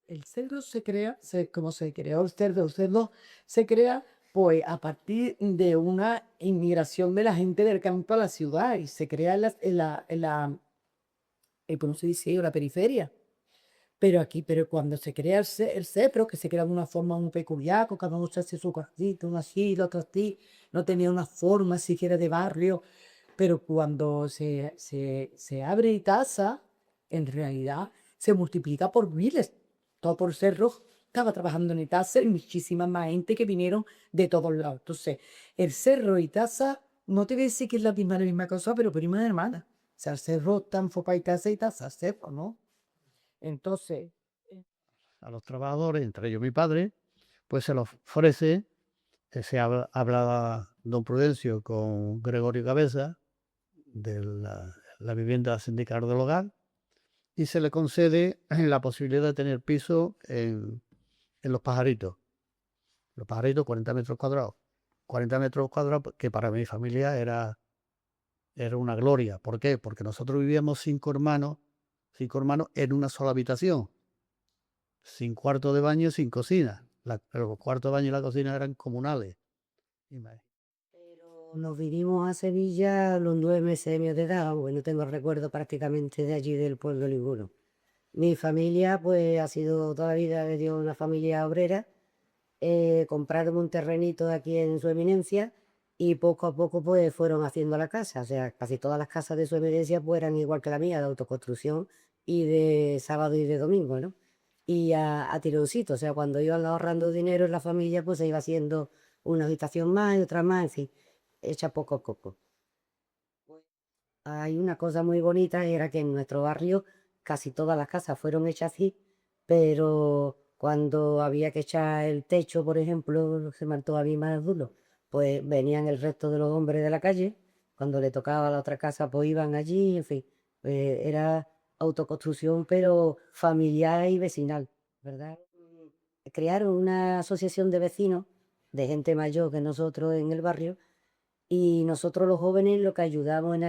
El cerdo se crea, como se creó el cerdo se crea pues a partir de una inmigración de la gente del campo a la ciudad y se crea ¿cómo se dice? En la periferia. Pero aquí, pero cuando se crea el cepro, que se crea de una forma muy peculiar, con cada uno se hace su casita, uno así, el otro así, no tenía una forma siquiera de barrio, pero cuando se abre y tasa, en realidad se multiplica por miles. Todo por Cerro estaba trabajando en Itaza y muchísima más gente que vinieron de todos lados. Entonces, el Cerro y Itaza, no te voy a decir que es la misma cosa, pero prima hermana. O sea, el Cerro tan fue para Itaza y Itaza, Cerro, ¿no? Entonces, A los trabajadores, entre ellos mi padre, pues se les ofrece, habla don Prudencio con Gregorio Cabeza de la vivienda sindical del hogar y se le concede la posibilidad de tener piso en Los Pajaritos. Los Pajaritos, 40 metros cuadrados. 40 metros cuadrados que para mi familia era una gloria. ¿Por qué? Porque nosotros vivíamos cinco hermanos en una sola habitación, sin cuarto de baño, sin cocina. Los cuartos de baño y la cocina eran comunales. Pero nos vinimos a Sevilla a los 9 meses de edad, bueno, no tengo recuerdo prácticamente de allí del pueblo ninguno. Mi familia, pues, ha sido toda la vida de una familia obrera. Compraron un terrenito aquí en su eminencia y poco a poco, pues, fueron haciendo la casa. O sea, casi todas las casas de su eminencia, pues, eran igual que la mía, de autoconstrucción y de sábado y de domingo, ¿no? Y a tironcito, o sea, cuando iban ahorrando dinero en la familia, pues se iba haciendo una habitación más y otra más, en fin, hecha poco a poco. Hay una cosa muy bonita, era que en nuestro barrio casi todas las casas fueron hechas así, pero cuando había que echar el techo, por ejemplo, se marcó a mí más duro, pues venían el resto de los hombres de la calle, cuando le tocaba a la otra casa, pues iban allí, en fin, era autoconstrucción, pero familiar y vecinal, ¿verdad? Crearon una asociación de vecinos, de gente mayor que nosotros en el barrio, y nosotros los jóvenes lo que ayudamos en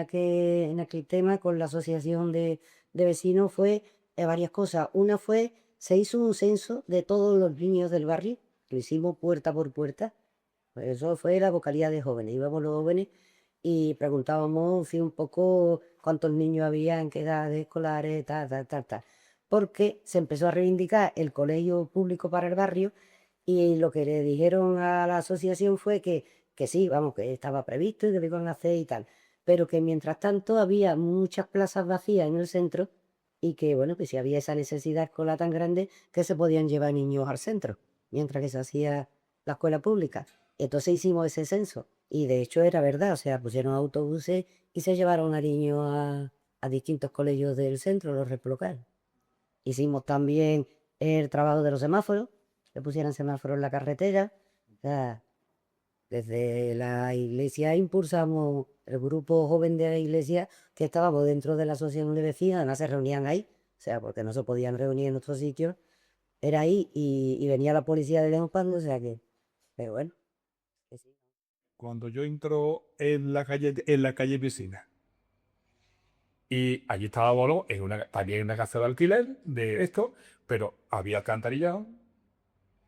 aquel tema con la asociación de vecinos fue varias cosas. Una fue, se hizo un censo de todos los niños del barrio, lo hicimos puerta por puerta. Pues eso fue la vocalía de jóvenes. Íbamos los jóvenes y preguntábamos, en fin, un poco cuántos niños había, en qué edades escolares, tal, tal, tal, tal. Porque se empezó a reivindicar el colegio público para el barrio y lo que le dijeron a la asociación fue que sí, vamos, que estaba previsto y que lo iban a hacer y tal, pero que mientras tanto había muchas plazas vacías en el centro y que, bueno, que si había esa necesidad escolar tan grande que se podían llevar niños al centro, mientras que se hacía la escuela pública. Entonces hicimos ese censo y de hecho era verdad, o sea, pusieron autobuses y se llevaron a niños a distintos colegios del centro, los replocaron. Hicimos también el trabajo de los semáforos, que pusieran semáforos en la carretera. O sea, desde la iglesia impulsamos el grupo joven de la iglesia que estábamos dentro de la asociación de vecinos, además se reunían ahí, o sea, porque no se podían reunir en otros sitios, era ahí y venía la policía de León Pando, o sea que, pero bueno, que sí. Cuando yo entro en la calle Piscina, y allí estábamos ¿no? También en una casa de alquiler de esto, pero había alcantarillado,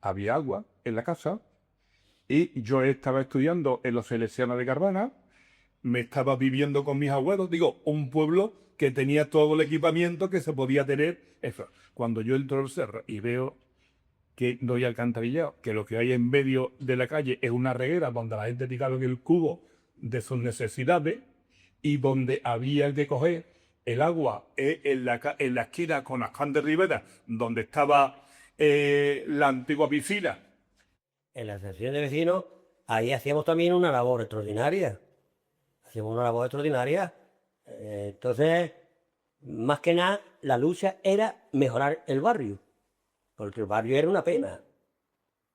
había agua en la casa, y yo estaba estudiando en los Salesianos de Carvana, me estaba viviendo con mis abuelos, digo, un pueblo que tenía todo el equipamiento que se podía tener. Eso. Cuando yo entro al cerro y veo que no hay alcantarillado, que lo que hay en medio de la calle es una reguera donde la gente tiraba en el cubo de sus necesidades y donde había que coger el agua en la esquina con Ascán de Rivera, donde estaba la antigua piscina. En la asociación de vecinos, ahí hacíamos también una labor extraordinaria. Hacíamos una labor extraordinaria. Entonces, más que nada, la lucha era mejorar el barrio, porque el barrio era una pena.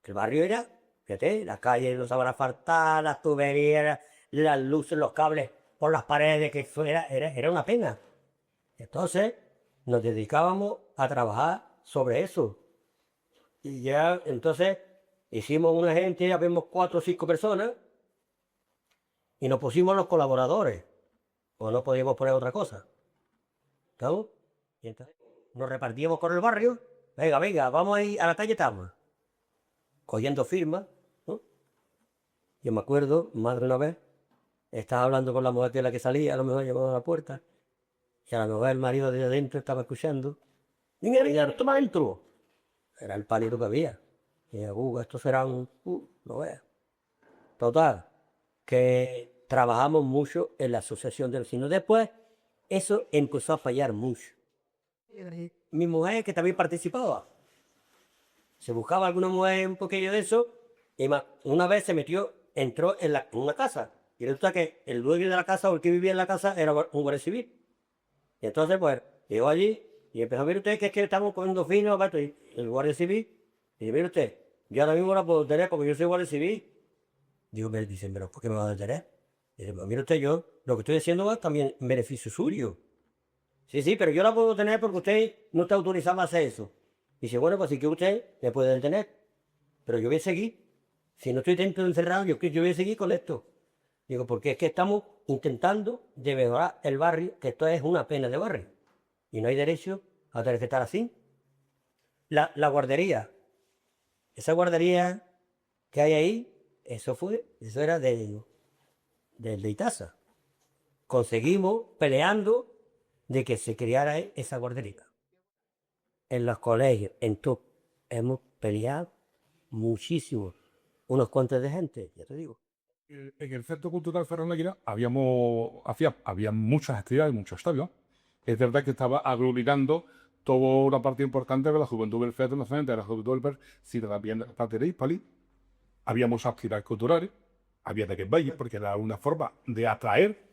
El barrio era, fíjate, las calles no saben asfaltar, las tuberías, las luces, los cables por las paredes, que era una pena. Entonces, nos dedicábamos a trabajar sobre eso. Y ya, entonces, hicimos una gente, ya vemos 4 o 5 personas, y nos pusimos los colaboradores, o no podíamos poner otra cosa. ¿Estamos? Y entonces nos repartíamos con el barrio venga, venga, vamos a ir a la calle Tama, cogiendo firmas, ¿no? Yo me acuerdo, madre una vez, estaba hablando con la mujer de la que salía, a lo mejor llamaba a la puerta, y a lo mejor el marido de adentro estaba escuchando. Venga, venga, toma dentro. Era el pálido que había. Y yo, esto será un... no veas. Total, que trabajamos mucho en la asociación de vecinos. Después, eso empezó a fallar mucho. Mi mujer, que también participaba, se buscaba alguna mujer un poquillo de eso, y una vez se metió, entró en una casa, y resulta que el dueño de la casa o el que vivía en la casa era un guardia civil. Y entonces, pues, llegó allí y empezó a ver usted que es que estamos comiendo fino, y el guardia civil, y dice, mire usted, yo ahora mismo la puedo detener porque yo soy guardia civil. Digo, me dicen, pero ¿por qué me va a detener? Dice, pues mire usted, yo lo que estoy haciendo es también en beneficio suyo. Sí, sí, pero yo la puedo detener porque usted no está autorizado a hacer eso. Dice, bueno, pues sí que usted me puede detener, pero yo voy a seguir. Si no estoy dentro encerrado, yo voy a seguir con esto. Digo, porque es que estamos intentando de mejorar el barrio, que esto es una pena de barrio. Y no hay derecho a tener que estar así. La guardería. Esa guardería que hay ahí, eso era de Itaza. Conseguimos peleando de que se creara esa guardería. En los colegios, en todo, hemos peleado muchísimo. Unos cuantos de gente, ya te digo. En el Centro Cultural Ferran Eguina había muchas actividades, muchos estadios. Es verdad que estaba aglutinando toda una parte importante de la juventud del FED, no solamente de la juventud del FED, sino también de la parte de Hispali. Había muchas actividades culturales, había de que baile, porque era una forma de atraer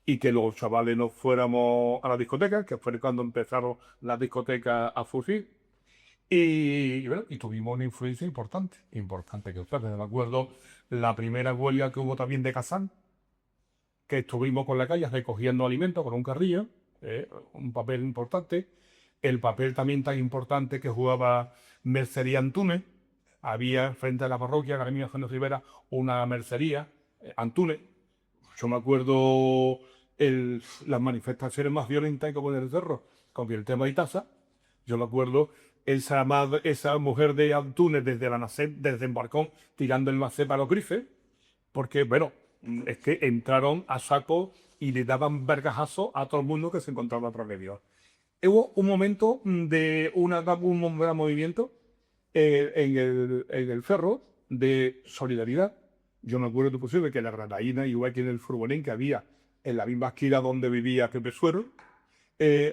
y que los chavales no fuéramos a la discoteca, que fue cuando empezaron las discotecas a surgir. Y bueno, y tuvimos una influencia importante que ustedes. Me acuerdo la primera huelga que hubo también de Kazán, que estuvimos con la calle recogiendo alimentos con un carrillo, un papel importante. El papel también tan importante que jugaba Mercería Antúnez. Había frente a la parroquia, García Eugenio Rivera, una mercería, Antúnez. Yo me acuerdo las manifestaciones más violentas que hubo en el cerro, con el tema de Itaza. Yo me acuerdo esa mujer de Antúnez desde el balcón tirando el macé para los grifes, porque, bueno, es que entraron a saco y le daban vergajazos a todo el mundo que se encontraba atrás de Dios. Hubo un momento de un gran movimiento en el cerro de solidaridad. Yo me acuerdo posible que la Granaína, igual que en el furgonín que había en la misma esquina donde vivía Pepe Suero,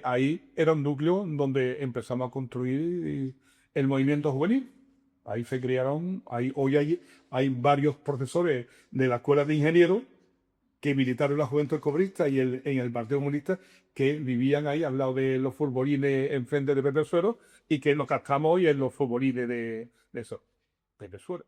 ahí era un núcleo donde empezamos a construir el movimiento juvenil. Ahí se crearon, hoy hay varios profesores de la Escuela de Ingenieros que militaron en la Juventud Cobrista y en el Partido Comunista, que vivían ahí al lado de los furbolines enfrente de Pepe Suero y que nos cascamos hoy en los furbolines de eso. Pepe Suero.